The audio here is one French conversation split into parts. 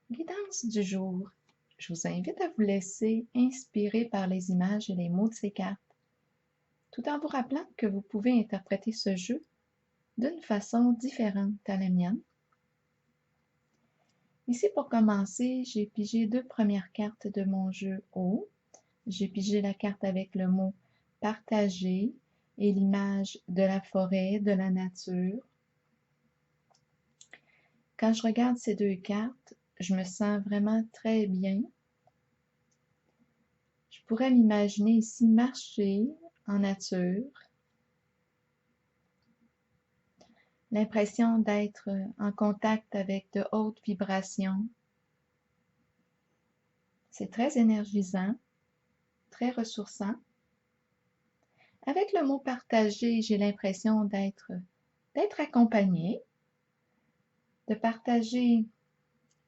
Guidance du jour. Je vous invite à vous laisser inspirer par les images et les mots de ces cartes, tout en vous rappelant que vous pouvez interpréter ce jeu d'une façon différente à la mienne. Ici, pour commencer, j'ai pigé 2 premières cartes de mon jeu haut. J'ai pigé la carte avec le mot « partager » et l'image de la forêt, de la nature. Quand je regarde ces 2 cartes, je me sens vraiment très bien. Je pourrais m'imaginer ici marcher en nature, l'impression d'être en contact avec de hautes vibrations. C'est très énergisant, très ressourçant. Avec le mot partager, j'ai l'impression d'être accompagnée, de partager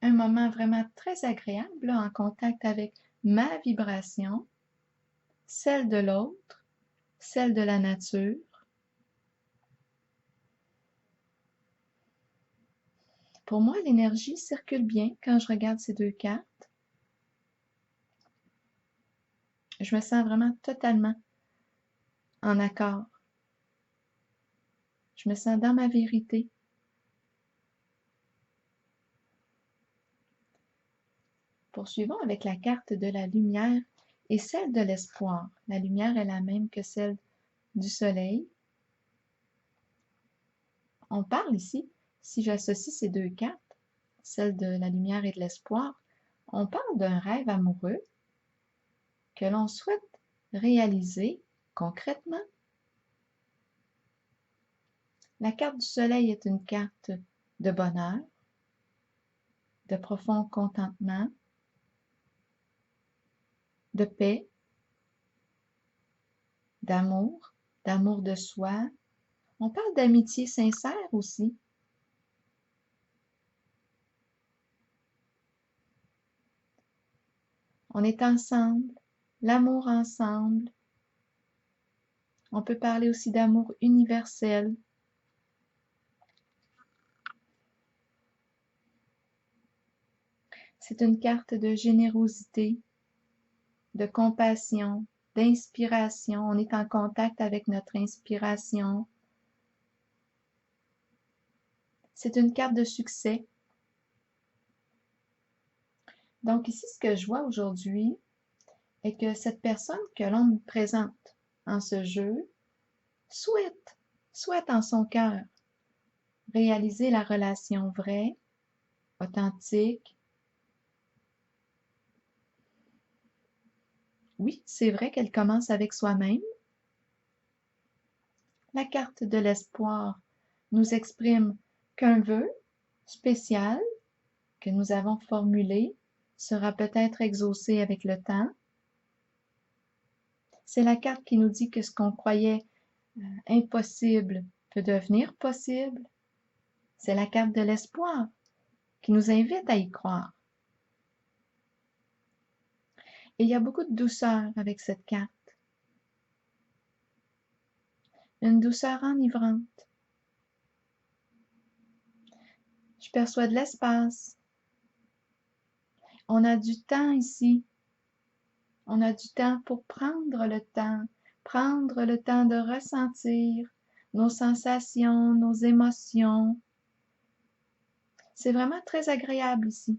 un moment vraiment très agréable en contact avec ma vibration, celle de l'autre, celle de la nature. Pour moi, l'énergie circule bien quand je regarde ces 2 cartes. Je me sens vraiment totalement en accord. Je me sens dans ma vérité. Poursuivons avec la carte de la lumière et celle de l'espoir. La lumière est la même que celle du soleil. On parle ici, si j'associe ces 2 cartes, celle de la lumière et de l'espoir, on parle d'un rêve amoureux que l'on souhaite réaliser concrètement. La carte du soleil est une carte de bonheur, de profond contentement, de paix, d'amour de soi. On parle d'amitié sincère aussi. On est ensemble, l'amour ensemble. On peut parler aussi d'amour universel. C'est une carte de générosité, de compassion, d'inspiration. On est en contact avec notre inspiration. C'est une carte de succès. Donc ici, ce que je vois aujourd'hui est que cette personne que l'on me présente en ce jeu souhaite en son cœur réaliser la relation vraie, authentique. Oui, c'est vrai qu'elle commence avec soi-même. La carte de l'espoir nous exprime qu'un vœu spécial que nous avons formulé sera peut-être exaucé avec le temps. C'est la carte qui nous dit que ce qu'on croyait impossible peut devenir possible. C'est la carte de l'espoir qui nous invite à y croire. Et il y a beaucoup de douceur avec cette carte. Une douceur enivrante. Je perçois de l'espace. On a du temps ici. On a du temps pour prendre le temps de ressentir nos sensations, nos émotions. C'est vraiment très agréable ici.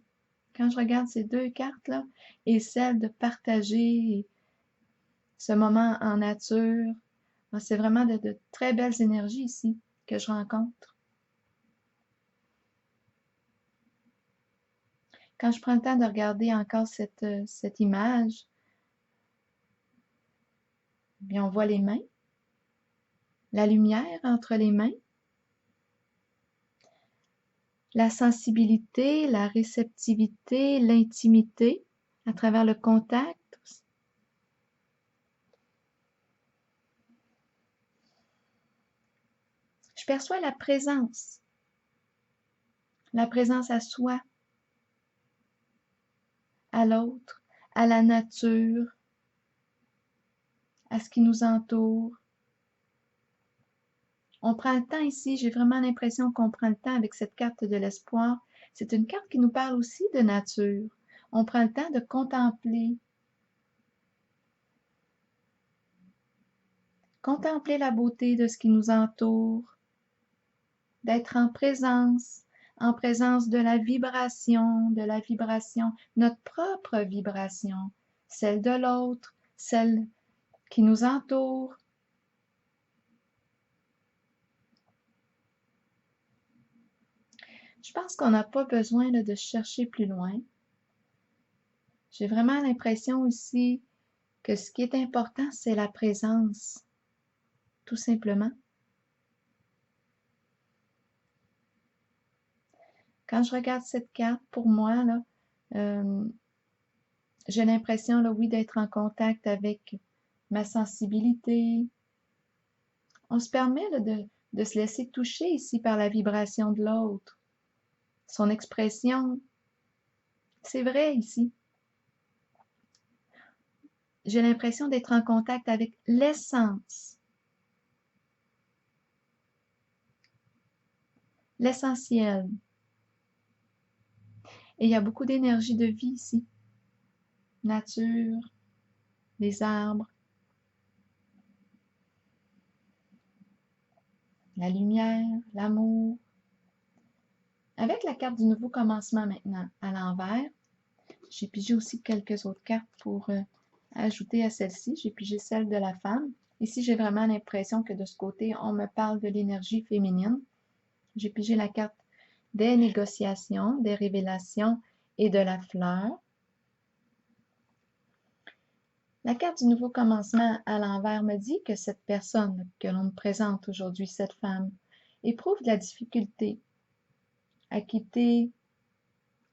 Quand je regarde ces 2 cartes-là et celle de partager ce moment en nature, c'est vraiment de très belles énergies ici que je rencontre. Quand je prends le temps de regarder encore cette image, bien on voit les mains, la lumière entre les mains, la sensibilité, la réceptivité, l'intimité à travers le contact. Je perçois la présence à soi, à l'autre, à la nature, à ce qui nous entoure. On prend le temps ici, j'ai vraiment l'impression qu'on prend le temps avec cette carte de l'espoir C'est une carte qui nous parle aussi de nature. On prend le temps de contempler la beauté de ce qui nous entoure, d'être en présence de la vibration, notre propre vibration, celle de l'autre, celle qui nous entoure. Je pense qu'on n'a pas besoin de chercher plus loin. J'ai vraiment l'impression aussi que ce qui est important, c'est la présence, tout simplement. Quand je regarde cette carte, pour moi, là, j'ai l'impression, là, oui, d'être en contact avec ma sensibilité. On se permet là, de se laisser toucher ici par la vibration de l'autre, son expression. C'est vrai ici. J'ai l'impression d'être en contact avec l'essence, l'essentiel. Et il y a beaucoup d'énergie de vie ici. Nature, les arbres, la lumière, l'amour. Avec la carte du nouveau commencement maintenant à l'envers, j'ai pigé aussi quelques autres cartes pour ajouter à celle-ci. J'ai pigé celle de la femme. Ici, j'ai vraiment l'impression que de ce côté, on me parle de l'énergie féminine. J'ai pigé la carte des négociations, des révélations et de la fleur. La carte du nouveau commencement à l'envers me dit que cette personne que l'on me présente aujourd'hui, cette femme, éprouve de la difficulté à quitter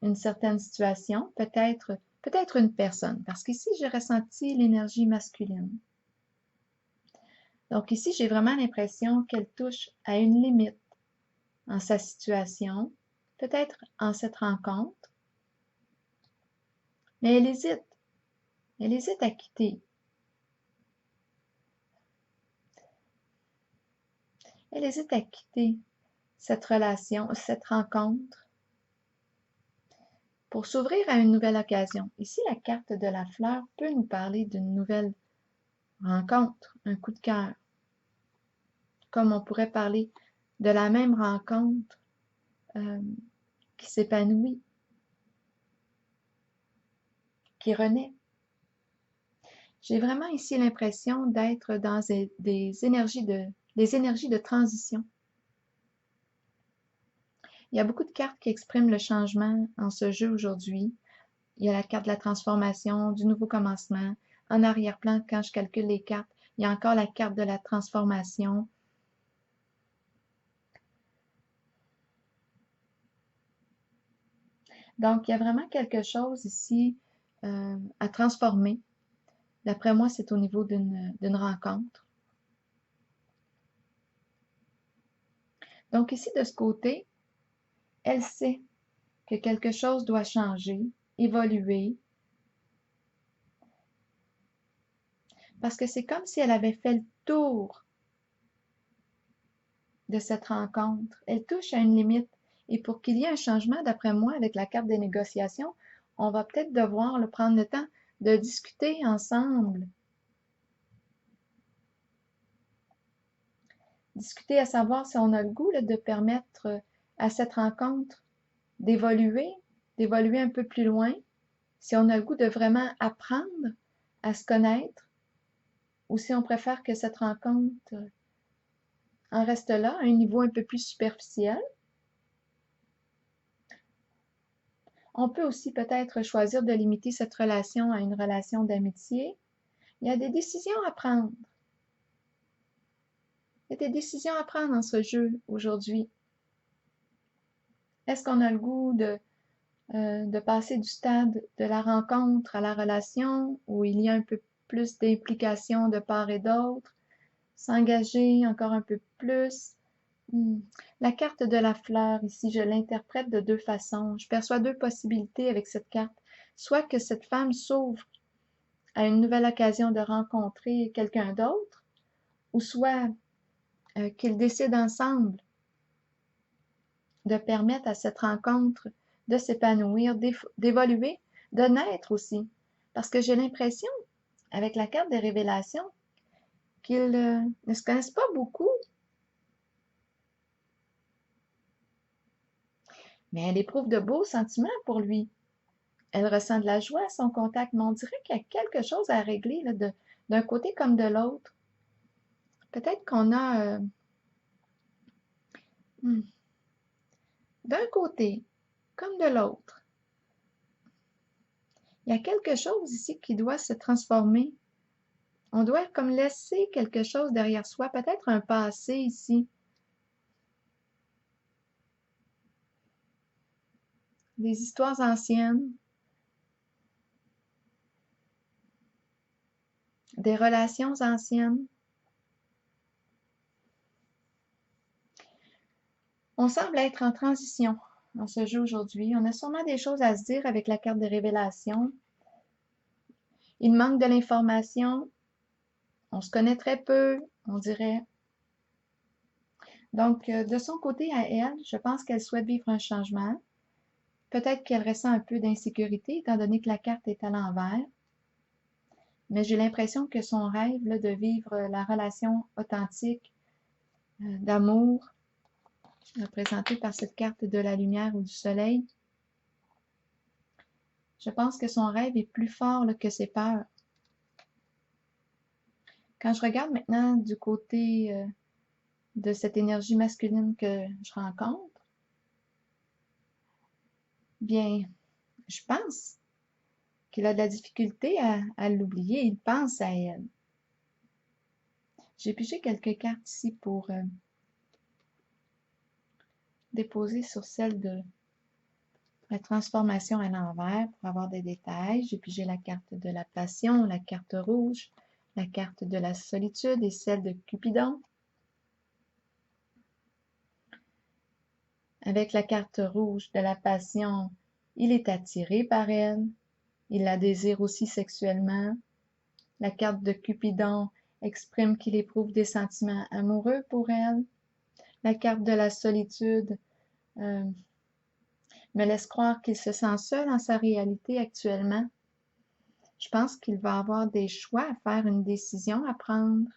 une certaine situation, peut-être une personne, parce qu'ici, j'ai ressenti l'énergie masculine. Donc ici, j'ai vraiment l'impression qu'elle touche à une limite en sa situation, peut-être en cette rencontre, mais elle hésite à quitter. Elle hésite à quitter cette relation, cette rencontre, pour s'ouvrir à une nouvelle occasion. Ici, la carte de la fleur peut nous parler d'une nouvelle rencontre, un coup de cœur. Comme on pourrait parler de la même rencontre qui s'épanouit, qui renaît. J'ai vraiment ici l'impression d'être dans des énergies de transition. Il y a beaucoup de cartes qui expriment le changement en ce jeu aujourd'hui. Il y a la carte de la transformation, du nouveau commencement. En arrière-plan, quand je calcule les cartes, il y a encore la carte de la transformation. Donc, il y a vraiment quelque chose ici à transformer. D'après moi, c'est au niveau d'une rencontre. Donc ici, de ce côté, elle sait que quelque chose doit changer, évoluer, parce que c'est comme si elle avait fait le tour de cette rencontre. Elle touche à une limite. Et pour qu'il y ait un changement, d'après moi, avec la carte des négociations, on va peut-être devoir prendre le temps de discuter ensemble. Discuter à savoir si on a le goût de permettre à cette rencontre d'évoluer un peu plus loin, si on a le goût de vraiment apprendre à se connaître, ou si on préfère que cette rencontre en reste là, à un niveau un peu plus superficiel. On peut aussi peut-être choisir de limiter cette relation à une relation d'amitié. Il y a des décisions à prendre. Il y a des décisions à prendre dans ce jeu aujourd'hui. Est-ce qu'on a le goût de passer du stade de la rencontre à la relation, où il y a un peu plus d'implication de part et d'autre, s'engager encore un peu plus? La carte de la fleur, ici, je l'interprète de deux façons. Je perçois deux possibilités avec cette carte. Soit que cette femme s'ouvre à une nouvelle occasion de rencontrer quelqu'un d'autre, ou soit qu'ils décident ensemble de permettre à cette rencontre de s'épanouir, d'évoluer, de naître aussi. Parce que j'ai l'impression, avec la carte des révélations, qu'ils ne se connaissent pas beaucoup, mais elle éprouve de beaux sentiments pour lui. Elle ressent de la joie à son contact, mais on dirait qu'il y a quelque chose à régler là, d'un côté comme de l'autre. Peut-être qu'on a hmm, d'un côté comme de l'autre. Il y a quelque chose ici qui doit se transformer. On doit comme laisser quelque chose derrière soi, peut-être un passé ici. Des histoires anciennes, des relations anciennes. On semble être en transition dans ce jeu aujourd'hui. On a sûrement des choses à se dire avec la carte des révélations. Il manque de l'information. On se connaît très peu, on dirait. Donc, de son côté à elle, je pense qu'elle souhaite vivre un changement. Peut-être qu'elle ressent un peu d'insécurité, étant donné que la carte est à l'envers. Mais j'ai l'impression que son rêve là, de vivre la relation authentique d'amour, représentée par cette carte de la lumière ou du soleil, je pense que son rêve est plus fort là, que ses peurs. Quand je regarde maintenant du côté de cette énergie masculine que je rencontre, bien, je pense qu'il a de la difficulté à l'oublier. Il pense à elle. J'ai pigé quelques cartes ici pour déposer sur celle de la transformation à l'envers pour avoir des détails. J'ai pigé la carte de la passion, la carte rouge, la carte de la solitude et celle de Cupidon. Avec la carte rouge de la passion, il est attiré par elle. Il la désire aussi sexuellement. La carte de Cupidon exprime qu'il éprouve des sentiments amoureux pour elle. La carte de la solitude me laisse croire qu'il se sent seul en sa réalité actuellement. Je pense qu'il va avoir des choix à faire, une décision à prendre.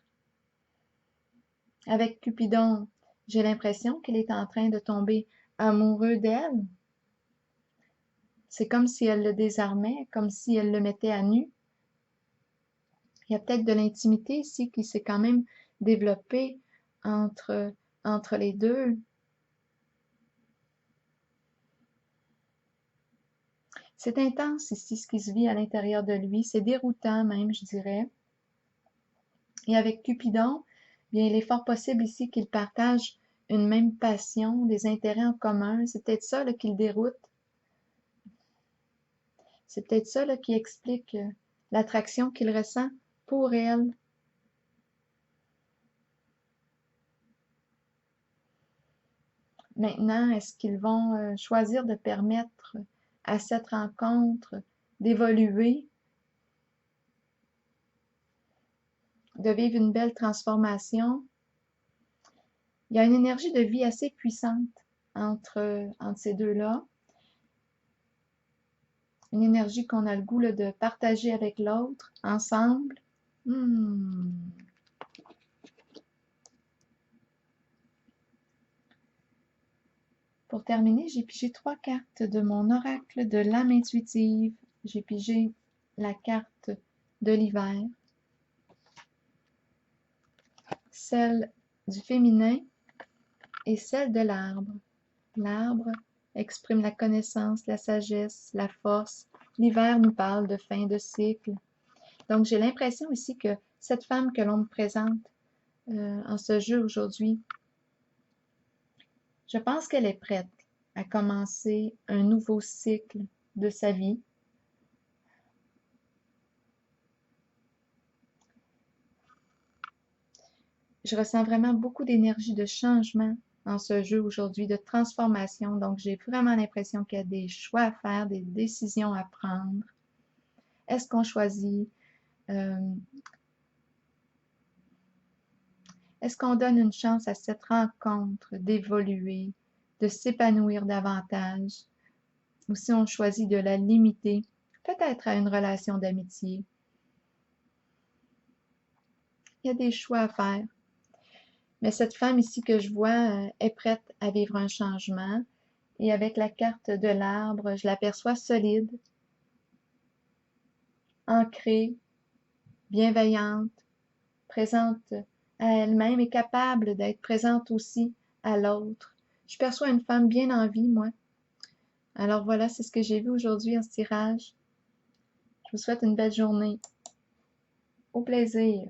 Avec Cupidon, j'ai l'impression qu'il est en train de tomber amoureux d'elle. C'est comme si elle le désarmait, comme si elle le mettait à nu. Il y a peut-être de l'intimité ici qui s'est quand même développée entre, entre les deux. C'est intense ici ce qui se vit à l'intérieur de lui, c'est déroutant même, je dirais. Et avec Cupidon, bien, il est fort possible ici qu'il partage une même passion, des intérêts en commun. C'est peut-être ça là, qui le déroute. C'est peut-être ça là, qui explique l'attraction qu'il ressent pour elle. Maintenant, est-ce qu'ils vont choisir de permettre à cette rencontre d'évoluer, de vivre une belle transformation? Il y a une énergie de vie assez puissante entre ces deux-là. Une énergie qu'on a le goût là, de partager avec l'autre, ensemble. Pour terminer, j'ai pigé 3 cartes de mon oracle de l'âme intuitive. J'ai pigé la carte de l'hiver, celle du féminin et celle de l'arbre. L'arbre exprime la connaissance, la sagesse, la force. L'hiver nous parle de fin de cycle. Donc, j'ai l'impression ici que cette femme que l'on me présente en ce jeu aujourd'hui, je pense qu'elle est prête à commencer un nouveau cycle de sa vie. Je ressens vraiment beaucoup d'énergie de changement dans ce jeu aujourd'hui, de transformation. Donc, j'ai vraiment l'impression qu'il y a des choix à faire, des décisions à prendre. Est-ce qu'on choisit? Est-ce qu'on donne une chance à cette rencontre d'évoluer, de s'épanouir davantage, ou si on choisit de la limiter, peut-être à une relation d'amitié. Il y a des choix à faire. Mais cette femme ici que je vois est prête à vivre un changement. Et avec la carte de l'arbre, je l'aperçois solide, ancrée, bienveillante, présente à elle-même et capable d'être présente aussi à l'autre. Je perçois une femme bien en vie, moi. Alors voilà, c'est ce que j'ai vu aujourd'hui en ce tirage. Je vous souhaite une belle journée. Au plaisir.